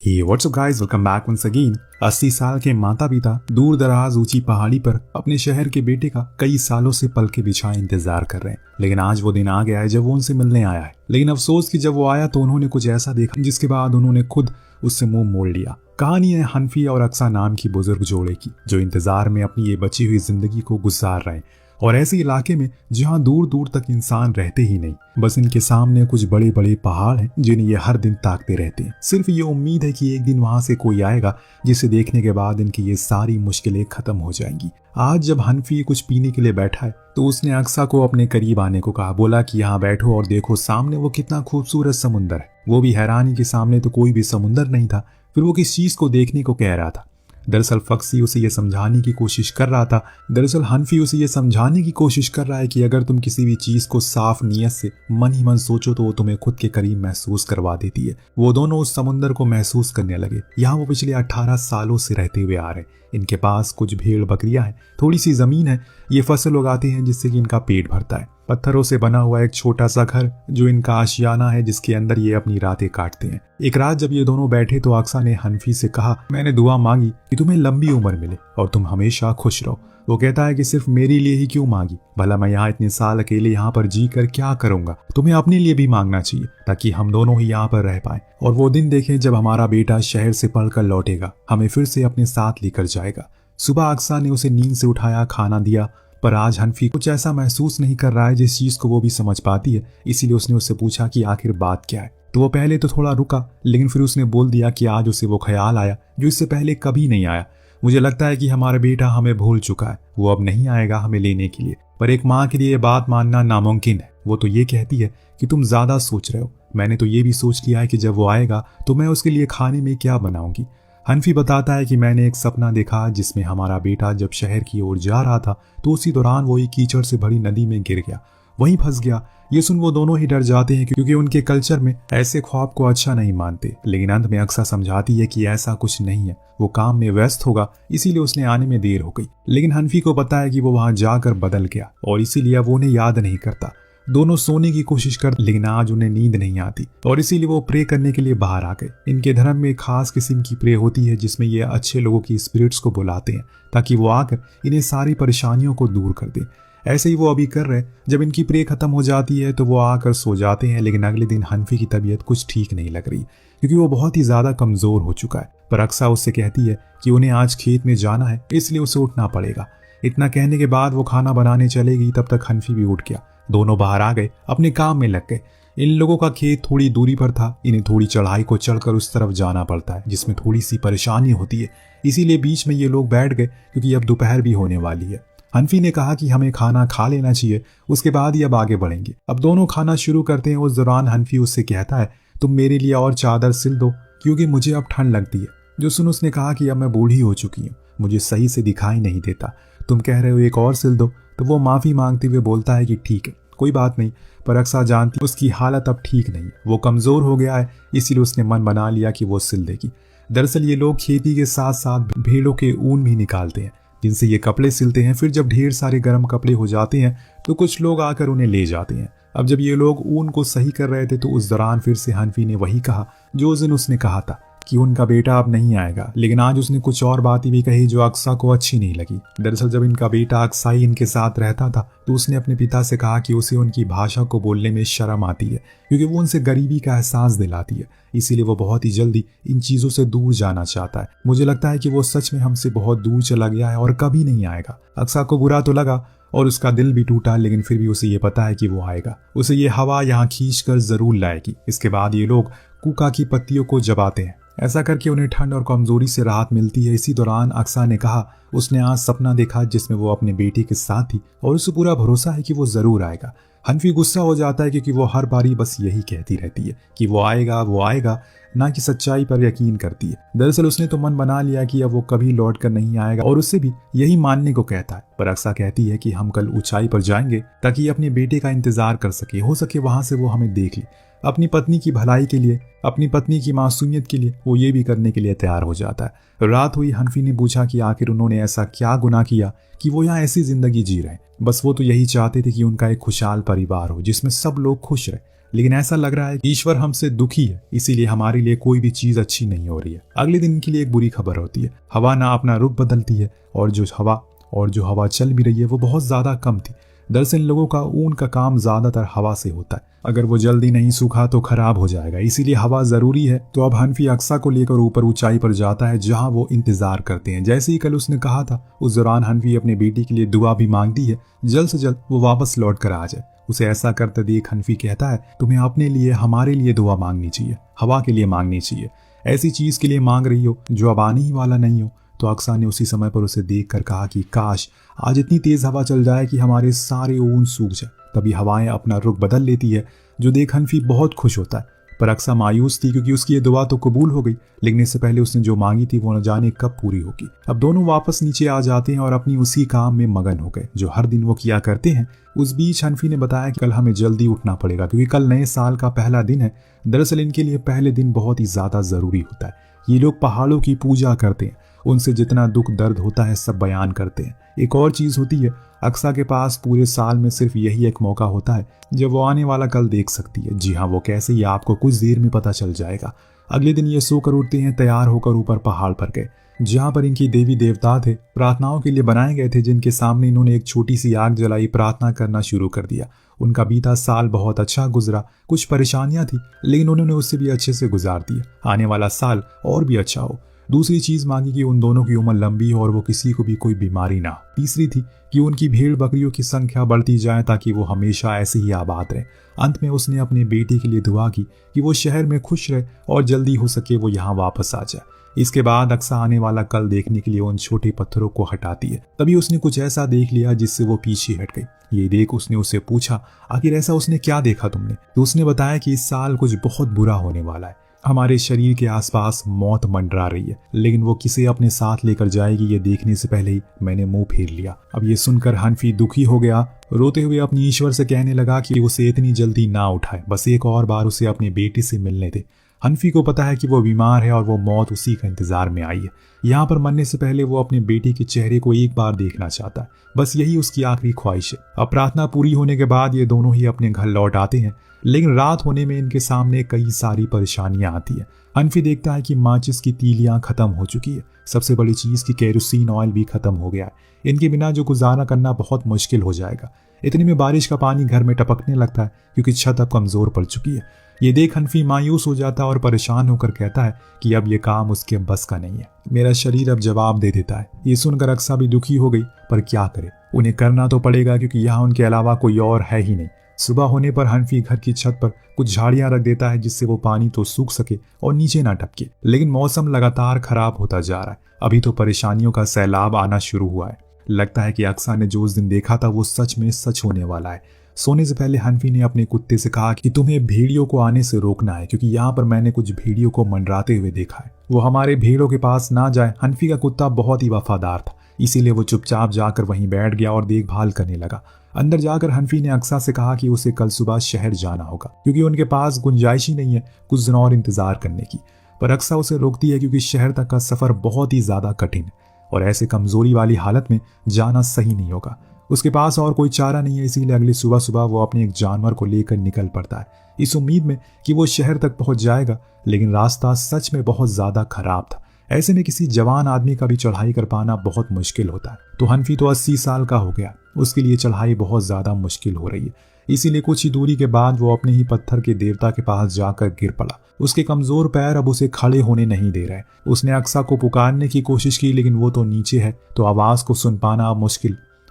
Hey, what's up guys? Welcome back once again. 80 साल के माता पिता दूर दराज ऊंची पहाड़ी पर अपने शहर के बेटे का कई सालों से पल के बिछाए इंतजार कर रहे हैं। लेकिन आज वो दिन आ गया है जब वो उनसे मिलने आया है। लेकिन अफसोस कि जब वो आया तो उन्होंने कुछ ऐसा देखा जिसके बाद उन्होंने खुद उससे मुंह मोड़ लिया। कहानी है हनफी और अक्सा नाम की बुजुर्ग जोड़े की, जो इंतजार में अपनी ये बची हुई जिंदगी को गुजार रहे हैं, और ऐसे इलाके में जहां दूर दूर तक इंसान रहते ही नहीं, बस इनके सामने कुछ बड़े बड़े पहाड़ हैं जिन्हें ये हर दिन ताकते रहते हैं। सिर्फ ये उम्मीद है कि एक दिन वहां से कोई आएगा जिसे देखने के बाद इनकी ये सारी मुश्किलें खत्म हो जाएंगी। आज जब हनफी कुछ पीने के लिए बैठा है तो उसने अक्सा को अपने करीब आने को कहा। बोला कि यहाँ बैठो और देखो सामने वो कितना खूबसूरत समुंदर है। वो भी हैरानी के सामने तो कोई भी समुंदर नहीं था, फिर वो किस चीज को देखने को कह रहा था। दरअसल फक्सी उसे ये समझाने की कोशिश कर रहा था दरअसल हनफी उसे ये समझाने की कोशिश कर रहा है कि अगर तुम किसी भी चीज को साफ नीयत से मन ही मन सोचो तो वो तुम्हें खुद के करीब महसूस करवा देती है। वो दोनों उस समुंदर को महसूस करने लगे। यहाँ वो पिछले 18 सालों से रहते हुए आ रहे। इनके पास कुछ भेड़ बकरियां हैं, थोड़ी सी जमीन है। ये फसल उगाते हैं जिससे कि इनका पेट भरता है। पत्थरों से बना हुआ एक छोटा सा घर जो इनका आशियाना है, जिसके अंदर ये अपनी रातें काटते हैं। एक रात जब ये दोनों बैठे तो अक्सा ने हनफी से कहा, मैंने दुआ मांगी कि तुम्हें लंबी उम्र मिले और तुम हमेशा खुश रहो। वो कहता है कि सिर्फ मेरे लिए ही क्यों मांगी, भला मैं यहाँ इतने साल अकेले यहाँ पर जी कर क्या करूंगा। तुम्हें अपने लिए भी मांगना चाहिए ताकि हम दोनों ही यहाँ पर रह पाए और वो दिन देखें जब हमारा बेटा शहर से पढ़कर लौटेगा, हमें फिर से अपने साथ लेकर जाएगा। सुबह अक्सा ने उसे नींद से उठाया, खाना दिया, पर आज हनफी कुछ ऐसा महसूस नहीं कर रहा है जिस चीज को वो भी समझ पाती है। इसीलिए उसने उससे पूछा कि आखिर बात क्या है। तो वो पहले तो थोड़ा रुका, लेकिन फिर उसने बोल दिया कि आज उसे वो ख्याल आया जो इससे पहले कभी नहीं आया। मुझे लगता है कि हमारा बेटा हमें भूल चुका है, वो अब नहीं आएगा हमें लेने के लिए। पर एक माँ के लिए ये बात मानना नामुमकिन है। वो तो ये कहती है कि तुम ज्यादा सोच रहे हो। मैंने तो ये भी सोच लिया है कि जब वो आएगा तो मैं उसके लिए खाने में क्या बनाऊंगी। हनफी बताता है कि मैंने एक सपना देखा जिसमें हमारा बेटा जब शहर की ओर जा रहा था तो उसी दौरान वो एक कीचड़ से भरी नदी में गिर गया, वहीं फंस गया। ये सुन वो दोनों ही डर जाते हैं क्योंकि उनके कल्चर में ऐसे ख्वाब को अच्छा नहीं मानते। लेकिन अंत में अक्सा समझाती है कि ऐसा कुछ नहीं है, वो काम में व्यस्त होगा, इसीलिए उसने आने में देर हो गई। लेकिन हनफी को पता है कि वो वहां जाकर बदल गया और इसीलिए वो उन्हें याद नहीं करता। दोनों सोने की कोशिश कर, लेकिन आज उन्हें नींद नहीं आती और इसीलिए वो प्रे करने के लिए बाहर आ गए। इनके धर्म में खास किस्म की प्रे होती है जिसमें ये अच्छे लोगों की स्पिरिट्स को बुलाते हैं ताकि वो आकर इन्हें सारी परेशानियों को दूर कर दे। ऐसे ही वो अभी कर रहे। जब इनकी प्रे खत्म हो जाती है तो वो आकर सो जाते हैं। लेकिन अगले दिन हनफी की तबीयत कुछ ठीक नहीं लग रही क्योंकि वो बहुत ही ज्यादा कमजोर हो चुका है। पर अक्सा उससे कहती है कि उन्हें आज खेत में जाना है, इसलिए उसे उठना पड़ेगा। इतना कहने के बाद वो खाना बनाने चलेगी, तब तक हनफी भी उठ गया। दोनों बाहर आ गए, अपने काम में लग गए। इन लोगों का खेत थोड़ी दूरी पर था। इन्हें थोड़ी चढ़ाई को चढ़कर उस तरफ जाना पड़ता है जिसमें थोड़ी सी परेशानी होती है। इसीलिए बीच में ये लोग बैठ गए क्योंकि अब दोपहर भी होने वाली है। हनफी ने कहा कि हमें खाना खा लेना चाहिए, उसके बाद ही अब आगे बढ़ेंगे। अब दोनों खाना शुरू करते हैं। उस दौरान हनफी उससे कहता है, तुम मेरे लिए और चादर सिल दो क्योंकि मुझे अब ठंड लगती है। जो सुन उसने कहा कि अब मैं बूढ़ी हो चुकी हूँ, मुझे सही से दिखाई नहीं देता, तुम कह रहे हो एक और सिल दो। तो वो माफी मांगते हुए बोलता है कि ठीक है, कोई बात नहीं। पर अक्सा जानती उसकी हालत अब ठीक नहीं, वो कमजोर हो गया है, इसीलिए उसने मन बना लिया कि वो सिल देगी। दरअसल ये लोग खेती के साथ साथ भेड़ों के ऊन भी निकालते हैं जिनसे ये कपड़े सिलते हैं। फिर जब ढेर सारे गर्म कपड़े हो जाते हैं तो कुछ लोग आकर उन्हें ले जाते हैं। अब जब ये लोग ऊन को सही कर रहे थे तो उस दौरान फिर से हनफी ने वही कहा जो उस दिन उसने कहा था कि उनका बेटा अब नहीं आएगा। लेकिन आज उसने कुछ और बातें भी कही जो अक्सा को अच्छी नहीं लगी। दरअसल जब इनका बेटा अक्साई इनके साथ रहता था तो उसने अपने पिता से कहा कि उसे उनकी भाषा को बोलने में शर्म आती है क्योंकि वो उनसे गरीबी का एहसास दिलाती है। इसीलिए वो बहुत ही जल्दी इन चीजों से दूर जाना चाहता है। मुझे लगता है कि वो सच में हमसे बहुत दूर चला गया है और कभी नहीं आएगा। अक्सा को बुरा तो लगा और उसका दिल भी टूटा, लेकिन फिर भी उसे ये पता है कि वो आएगा। उसे ये हवा यहाँ खींच कर जरूर लाएगी। इसके बाद ये लोग कूका की पत्तियों को जबाते हैं। ऐसा करके उन्हें ठंड और कमजोरी से राहत मिलती है। इसी दौरान अक्सा ने कहा उसने आज सपना देखा जिसमें वो अपने बेटे के साथ थी और उसे पूरा भरोसा है कि वो जरूर आएगा। हनफी गुस्सा हो जाता है क्योंकि वो हर बारी बस यही कहती रहती है कि वो आएगा, ना कि सच्चाई पर यकीन करती है। दरअसल उसने तो मन बना लिया कि अब वो कभी लौट कर नहीं आएगा और उससे भी यही मानने को कहता है। पर अक्सा कहती है कि हम कल ऊंचाई पर जाएंगे ताकि अपने बेटे का इंतजार कर सके, हो सके वहां से वो हमें देख ले। अपनी पत्नी की भलाई के लिए, अपनी पत्नी की मासूमियत के लिए वो ये भी करने के लिए तैयार हो जाता है। रात हुई। हनफी ने पूछा कि आखिर उन्होंने ऐसा क्या गुनाह किया कि वो यहाँ ऐसी जिंदगी जी रहे। बस वो तो यही चाहते थे कि उनका एक खुशहाल परिवार हो जिसमें सब लोग खुश रहे। लेकिन ऐसा लग रहा है कि ईश्वर हमसे दुखी है, इसीलिए हमारे लिए कोई भी चीज अच्छी नहीं हो रही है। अगले दिन के लिए एक बुरी खबर होती है। हवा ना अपना रुख बदलती है और जो हवा चल भी रही है वो बहुत ज्यादा कम थी। दरअसल इन लोगों का ऊन का काम ज्यादातर हवा से होता है। अगर वो जल्दी नहीं सूखा तो खराब हो जाएगा, इसीलिए हवा जरूरी है। तो अब हनफी अक्सा को लेकर ऊपर ऊंचाई पर जाता है जहां वो इंतजार करते हैं। जैसे ही कल उसने कहा था, उस दौरान हनफी अपने बेटी के लिए दुआ भी मांगती है, जल्द से जल्द वो वापस लौट कर आ जाए। उसे ऐसा करते देख हनफी कहता है, तुम्हें अपने लिए, हमारे लिए दुआ मांगनी चाहिए, हवा के लिए मांगनी चाहिए। ऐसी चीज के लिए मांग रही हो जो अब आने ही वाला नहीं हो। तो अक्सा ने उसी समय पर उसे देख कर कहा कि काश आज इतनी तेज हवा चल जाए कि हमारे सारे ऊन सूख जाए। तभी हवाएं अपना रुख बदल लेती है, जो देख हनफी बहुत खुश होता है। पर अक्सा मायूस थी क्योंकि उसकी ये दुआ तो कबूल हो गई, लेकिन इससे पहले उसने जो मांगी थी वो न जाने कब पूरी होगी। अब दोनों वापस नीचे आ जाते हैं और अपनी उसी काम में मगन हो गए जो हर दिन वो किया करते हैं। उस बीच हनफी ने बताया कि कल हमें जल्दी उठना पड़ेगा क्योंकि कल नए साल का पहला दिन है। दरअसल इनके लिए पहले दिन बहुत ही ज्यादा जरूरी होता है। ये लोग पहाड़ों की पूजा करते हैं, उनसे जितना दुख दर्द होता है सब बयान करते हैं। एक और चीज होती है, अक्सा के पास पूरे साल में सिर्फ यही एक मौका होता है जब वो आने वाला कल देख सकती है। जी हाँ, वो कैसे, ये आपको कुछ देर में पता चल जाएगा। अगले दिन ये सोकर उठते हैं, तैयार होकर ऊपर पहाड़ पर गए जहाँ पर इनकी देवी देवता थे, प्रार्थनाओं के लिए बनाए गए थे, जिनके सामने इन्होंने एक छोटी सी आग जलाई, प्रार्थना करना शुरू कर दिया। उनका बीता साल बहुत अच्छा गुजरा, कुछ परेशानियां थी लेकिन उन्होंने उससे भी अच्छे से गुजार दिया। आने वाला साल और भी अच्छा हो। दूसरी चीज मांगी कि उन दोनों की उम्र लंबी हो और वो किसी को भी कोई बीमारी ना हो। तीसरी थी कि उनकी भेड़ बकरियों की संख्या बढ़ती जाए ताकि वो हमेशा ऐसे ही आबाद रहे। अंत में उसने अपने बेटी के लिए दुआ की कि वो शहर में खुश रहे और जल्दी हो सके वो यहाँ वापस आ जाए। इसके बाद अक्सा आने वाला कल देखने के लिए उन छोटे पत्थरों को हटाती है। तभी उसने कुछ ऐसा देख लिया जिससे वो पीछे हट गई। ये देख उसने उससे पूछा, आखिर ऐसा उसने क्या देखा तुमने? तो उसने बताया कि इस साल कुछ बहुत बुरा होने वाला है। हमारे शरीर के आसपास मौत मंडरा रही है, लेकिन वो किसे अपने साथ लेकर जाएगी ये देखने से पहले ही मैंने मुंह फेर लिया। अब ये सुनकर हनफी दुखी हो गया, रोते हुए अपनी ईश्वर से कहने लगा कि उसे इतनी जल्दी ना उठाए, बस एक और बार उसे अपनी बेटी से मिलने दे। हनफी को पता है कि वो बीमार है और वो मौत उसी का इंतजार में आई है। यहाँ पर मरने से पहले वो अपने बेटे के चेहरे को एक बार देखना चाहता है, बस यही उसकी आखिरी ख्वाहिश है। अब प्रार्थना पूरी होने के बाद ये दोनों ही अपने घर लौट आते हैं, लेकिन रात होने में इनके सामने कई सारी परेशानियां आती है। हनफी देखता है कि माचिस की तीलियां खत्म हो चुकी है, सबसे बड़ी चीज की केरोसिन ऑयल भी खत्म हो गया है। इनके बिना जो गुजारा करना बहुत मुश्किल हो जाएगा। इतने में बारिश का पानी घर में टपकने लगता है क्योंकि छत अब कमजोर पड़ चुकी है। ये देख हनफी मायूस हो जाता है और परेशान होकर कहता है कि अब ये काम उसके बस का नहीं है, मेरा शरीर अब जवाब दे देता है। ये सुनकर अक्सा भी दुखी हो गई, पर क्या करे, उन्हें करना तो पड़ेगा क्योंकि यहाँ उनके अलावा कोई और है ही नहीं। सुबह होने पर हनफी घर की छत पर कुछ झाड़ियां रख देता है जिससे वो पानी तो सूख सके और नीचे ना टपके, लेकिन मौसम लगातार खराब होता जा रहा है। अभी तो परेशानियों का सैलाब आना शुरू हुआ है। लगता है कि अक्सा ने जो उस दिन देखा था वो सच में सच होने वाला है। सोने से पहले हनफी ने अपने कुत्ते से कहा कि तुम्हें भेड़ियों को आने से रोकना है क्योंकि यहाँ पर मैंने कुछ भेड़ियों को मंडराते हुए देखा है, वो हमारे भेड़ों के पास ना जाए। हनफी का कुत्ता बहुत ही वफादार था, इसीलिए वो चुपचाप जाकर वहीं बैठ गया और देखभाल करने लगा। अंदर जाकर हनफी ने अक्सा से कहा कि उसे कल सुबह शहर जाना होगा क्योंकि उनके पास गुंजाइश ही नहीं है कुछ दिन और इंतजार करने की। पर अक्सा उसे रोकती है क्योंकि शहर तक का सफर बहुत ही ज्यादा कठिन है और ऐसे कमजोरी वाली हालत में जाना सही नहीं होगा। उसके पास और कोई चारा नहीं है, इसीलिए अगली सुबह सुबह वो अपने एक जानवर को लेकर निकल पड़ता है इस उम्मीद में कि वो शहर तक पहुंच जाएगा, लेकिन रास्ता सच में बहुत ज्यादा खराब था। ऐसे में किसी जवान आदमी का भी चढ़ाई कर पाना बहुत मुश्किल होता है। तो हनफी तो 80 साल का हो गया, उसके लिए चढ़ाई बहुत ज्यादा मुश्किल हो रही है। इसीलिए कुछ ही दूरी के बाद वो अपने ही पत्थर के देवता के पास जाकर गिर पड़ा। उसके कमजोर पैर अब उसे खड़े होने नहीं दे रहे। उसने अक्सा को पुकारने की कोशिश की लेकिन वो तो नीचे है, तो आवाज को सुन पाना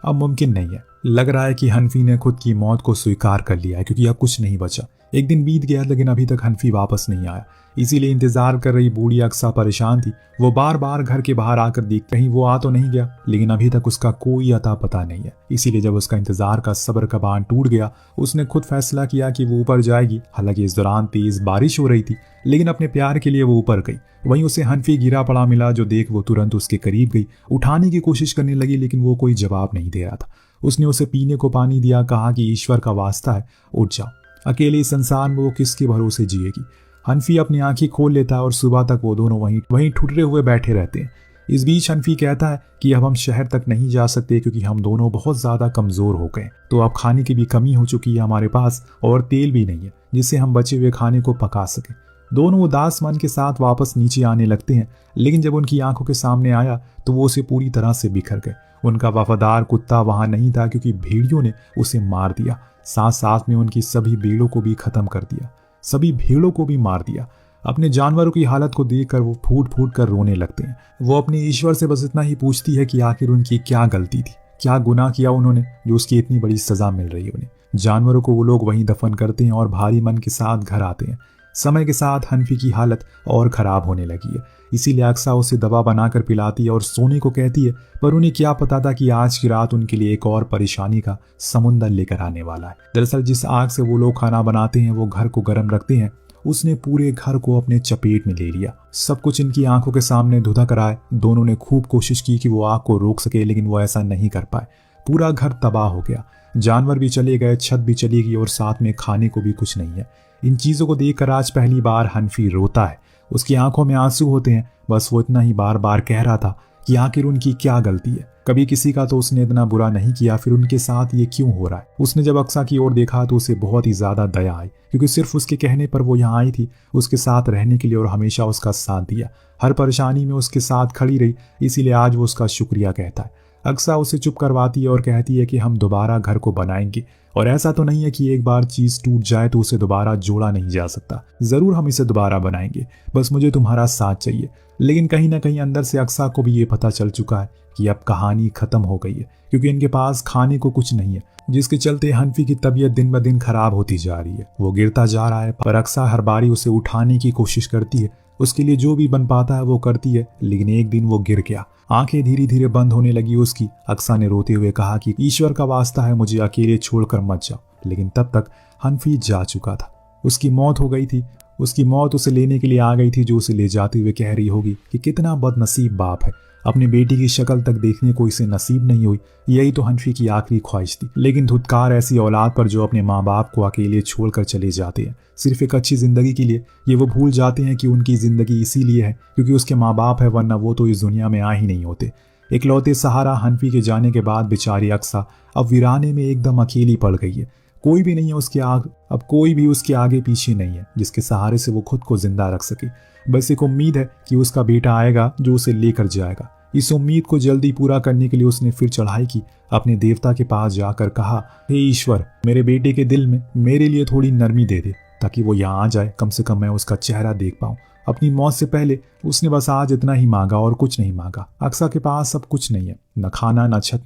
अब मुमकिन नहीं है। लग रहा है कि हनफी ने खुद की मौत को स्वीकार कर लिया है क्योंकि अब कुछ नहीं बचा। एक दिन बीत गया लेकिन अभी तक हनफी वापस नहीं आया, इसीलिए इंतजार कर रही बूढ़ी अक्सा परेशान थी। वो बार बार घर के बाहर आकर देखती कहीं वो आ तो नहीं गया, लेकिन अभी तक उसका कोई अता पता नहीं है। इसीलिए जब उसका इंतजार का सब्र का बांध टूट गया, उसने खुद फैसला किया कि वो ऊपर जाएगी। हालांकि इस दौरान तेज बारिश हो रही थी, लेकिन अपने प्यार के लिए वो ऊपर गई। वहीं उसे हनफी गिरा पड़ा मिला, जो देख वो तुरंत उसके करीब गई, उठाने की कोशिश करने लगी, लेकिन वो कोई जवाब नहीं दे रहा था। उसने उसे पीने को पानी दिया, कहा कि ईश्वर का वास्ता है उठ जाओ, अकेले इस संसार में वो किसके भरोसे जिएगी। हनफी अपनी आंखें खोल लेता है और सुबह तक वो दोनों वहीं ठुटरे हुए बैठे रहते हैं। इस बीच हनफी कहता है कि अब हम शहर तक नहीं जा सकते क्योंकि हम दोनों बहुत ज्यादा कमजोर हो गए, तो अब खाने की भी कमी हो चुकी है हमारे पास और तेल भी नहीं है जिससे हम बचे हुए खाने को पका सके। दोनों उदास मन के साथ वापस नीचे आने लगते हैं, लेकिन जब उनकी आंखों के सामने आया तो वो उसे पूरी तरह से बिखर गए। उनका वफादार कुत्ता वहां नहीं था क्योंकि भेड़ियों ने उसे मार दिया, साथ साथ में उनकी सभी भेड़ों को भी खत्म कर दिया, सभी भेड़ों को भी मार दिया। अपने जानवरों की हालत को देखकर वो फूट फूट कर रोने लगते हैं। वो अपने ईश्वर से बस इतना ही पूछती है कि आखिर उनकी क्या गलती थी, क्या गुनाह किया उन्होंने जो उसकी इतनी बड़ी सजा मिल रही है उन्हें। जानवरों को वो लोग वहीं दफन करते हैं और भारी मन के साथ घर आते हैं। समय के साथ हनफी की हालत और खराब होने लगी है, इसीलिए अक्सा उसे दवा बनाकर पिलाती है और सोने को कहती है, पर उन्हें क्या पता था कि आज की रात उनके लिए एक और परेशानी का समुंदर लेकर आने वाला है। दरअसल जिस आग से वो लोग खाना बनाते हैं वो घर को गर्म रखते हैं, उसने पूरे घर को अपने चपेट में ले लिया। सब कुछ इनकी आंखों के सामने धुधक रहा है। दोनों ने खूब कोशिश की कि वो आग को रोक सके, लेकिन वो ऐसा नहीं कर पाए। पूरा घर तबाह हो गया, जानवर भी चले गए, छत भी चली गई और साथ में खाने को भी कुछ नहीं है। इन चीजों को देखकर आज पहली बार हनफी रोता है, उसकी आंखों में आंसू होते हैं। बस वो इतना ही बार बार कह रहा था कि आखिर उनकी क्या गलती है, कभी किसी का तो उसने इतना बुरा नहीं किया, फिर उनके साथ ये क्यों हो रहा है। उसने जब अक्सा की ओर देखा तो उसे बहुत ही ज्यादा दया आई, क्योंकि सिर्फ उसके कहने पर वो यहाँ आई थी उसके साथ रहने के लिए और हमेशा उसका साथ दिया, हर परेशानी में उसके साथ खड़ी रही, इसीलिए आज वो उसका शुक्रिया कहता है। अक्सा उसे चुप करवाती है और कहती है कि हम दोबारा घर को बनाएंगे, और ऐसा तो नहीं है कि एक बार चीज टूट जाए तो उसे दोबारा जोड़ा नहीं जा सकता, जरूर हम इसे दोबारा बनाएंगे, बस मुझे तुम्हारा साथ चाहिए। लेकिन कहीं ना कहीं अंदर से अक्सा को भी ये पता चल चुका है कि अब कहानी खत्म हो गई है, क्योंकि इनके पास खाने को कुछ नहीं है, जिसके चलते हनफी की तबीयत दिन ब दिन खराब होती जा रही है। वो गिरता जा रहा है, पर अक्सा हर बारी उसे उठाने की कोशिश करती है, उसके लिए जो भी बन पाता है वो करती है। लेकिन एक दिन वो गिर गया, आंखें धीरे धीरे बंद होने लगी उसकी। अक्सा ने रोते हुए कहा कि ईश्वर का वास्ता है, मुझे अकेले छोड़कर मत जाओ। लेकिन तब तक हनफी जा चुका था, उसकी मौत हो गई थी। उसकी मौत उसे लेने के लिए आ गई थी, जो उसे ले जाते हुए कह रही होगी कि कितना बदनसीब बाप है, अपनी बेटी की शक्ल तक देखने को इसे नसीब नहीं हुई। यही तो हनफी की आखिरी ख्वाहिश थी। लेकिन धुतकार ऐसी औलाद पर जो अपने माँ बाप को अकेले छोड़कर चले जाते हैं सिर्फ एक अच्छी जिंदगी के लिए। ये वो भूल जाते हैं कि उनकी जिंदगी इसीलिए है क्योंकि उसके माँ बाप है, वरना वो तो इस दुनिया में आ ही नहीं होते। इकलौते सहारा हनफी के जाने के बाद बेचारी अक्सा अब वीराने में एकदम अकेली पड़ गई है। कोई भी नहीं है उसके अब कोई भी उसके आगे पीछे नहीं है जिसके सहारे से वो खुद को जिंदा रख सके। बस एक उम्मीद है कि उसका बेटा आएगा जो उसे लेकर जाएगा। इस उम्मीद को जल्दी पूरा करने के लिए उसने फिर चढ़ाई की, अपने देवता के पास जाकर कहा, हे ईश्वर, मेरे बेटे के दिल में मेरे लिए थोड़ी नरमी दे दे ताकि वो यहाँ आ जाए, कम से कम मैं उसका चेहरा देख पाऊं। अपनी मौत से पहले उसने बस आज इतना ही मांगा और कुछ नहीं मांगा। अक्सा के पास सब कुछ नहीं है, न खाना, न छत,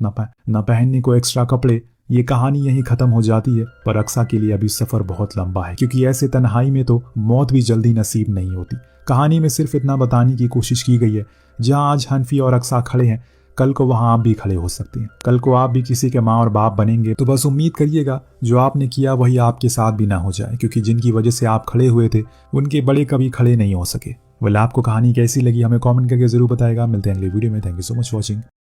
न पहनने को एक्स्ट्रा कपड़े। ये कहानी यहीं खत्म हो जाती है, पर अक्सा के लिए अभी सफर बहुत लंबा है, क्योंकि ऐसे तन्हाई में तो मौत भी जल्दी नसीब नहीं होती। कहानी में सिर्फ इतना बताने की कोशिश की गई है, जहां आज हनफी और अक्सा खड़े हैं, कल को वहां आप भी खड़े हो सकते हैं। कल को आप भी किसी के माँ और बाप बनेंगे, तो बस उम्मीद करिएगा जो आपने किया वही आपके साथ भी ना हो जाए, क्योंकि जिनकी वजह से आप खड़े हुए थे उनके बड़े कभी खड़े नहीं हो सके। आपको कहानी कैसी लगी हमें कमेंट करके जरूर बताएगा। मिलते हैं अगले वीडियो में। Thank you so much watching.